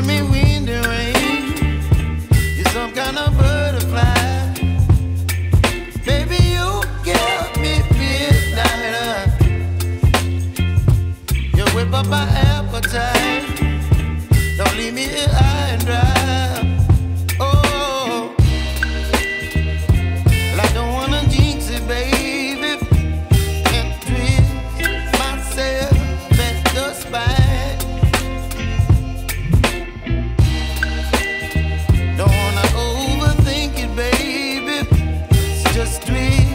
giving me wind and rain. You're some kind of butterfly. Baby, you give me midnight. You whip up my appetite. Don't leave me here high and dry. Oh, well, I don't wanna jinx it, baby, and twist myself at the spine. Don't wanna overthink it, baby. It's just twist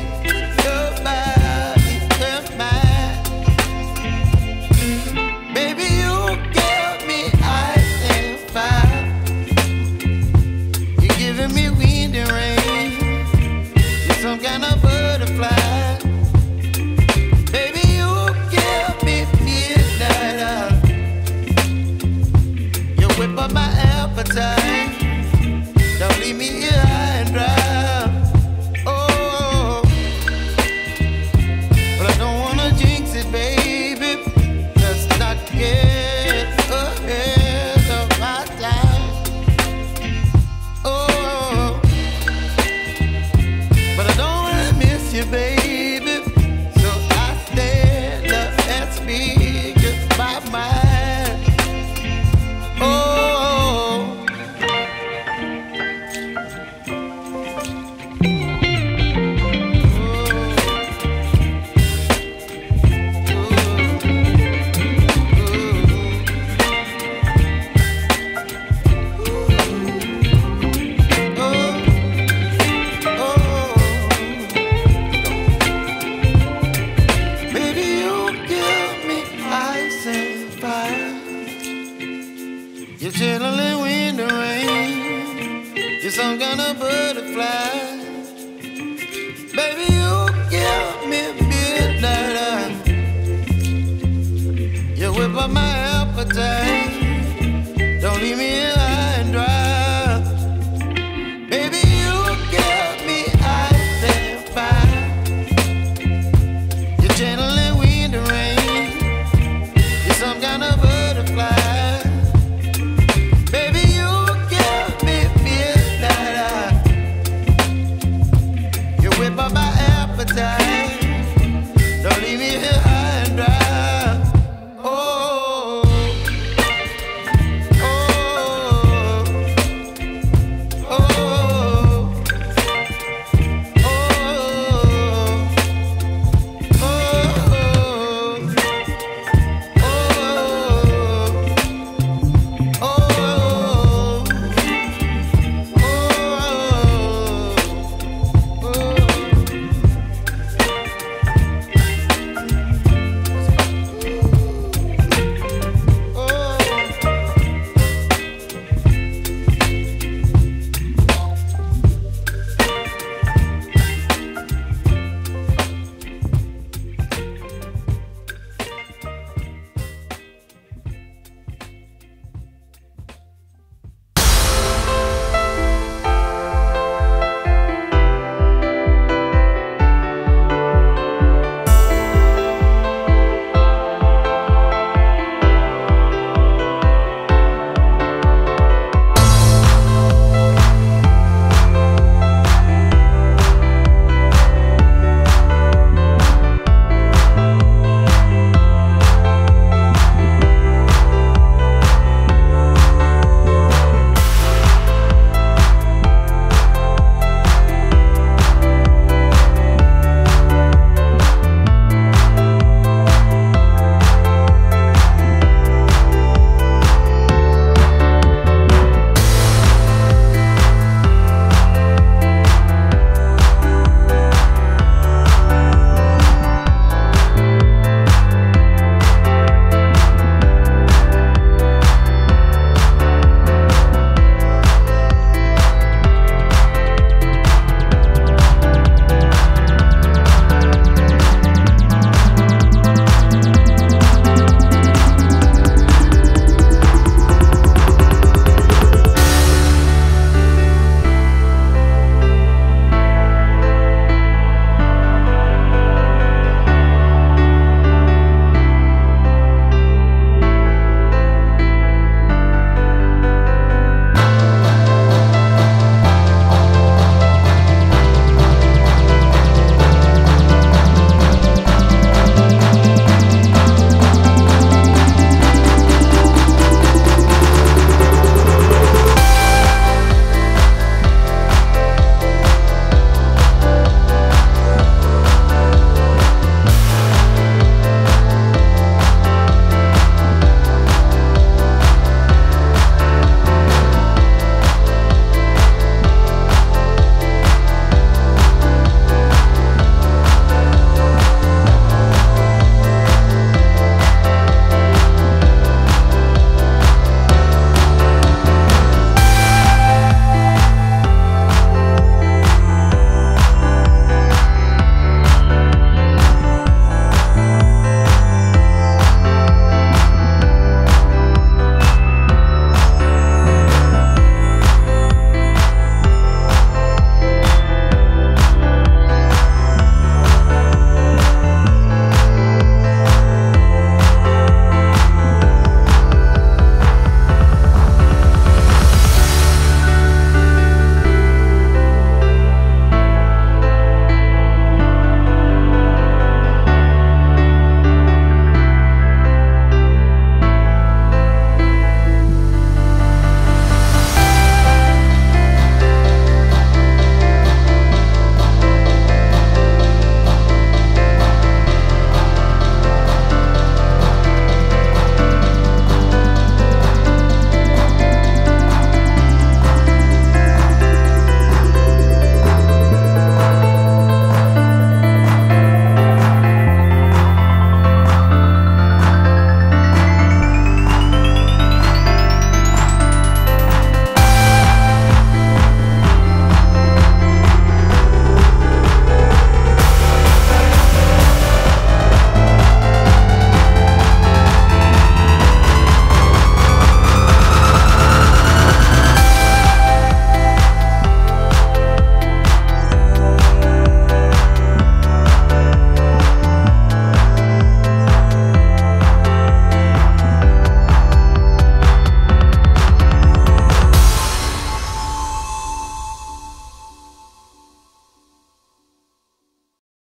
your body and mine. Baby, you give me ice and fire. You're giving me wind and rain. You're some kind of butterfly. Baby, you give me midnight. You whip up my appetite. Don't leave me here high and dry. Oh, but I don't wanna jinx it, baby. Let's not get ahead of my time. Oh, but I don't wanna miss you, baby. So I stand up and speak just my mind. Oh. You're chilling wind and rain. You're some kind of butterfly. Baby, you give me midnight. You whip up my appetite. Don't leave me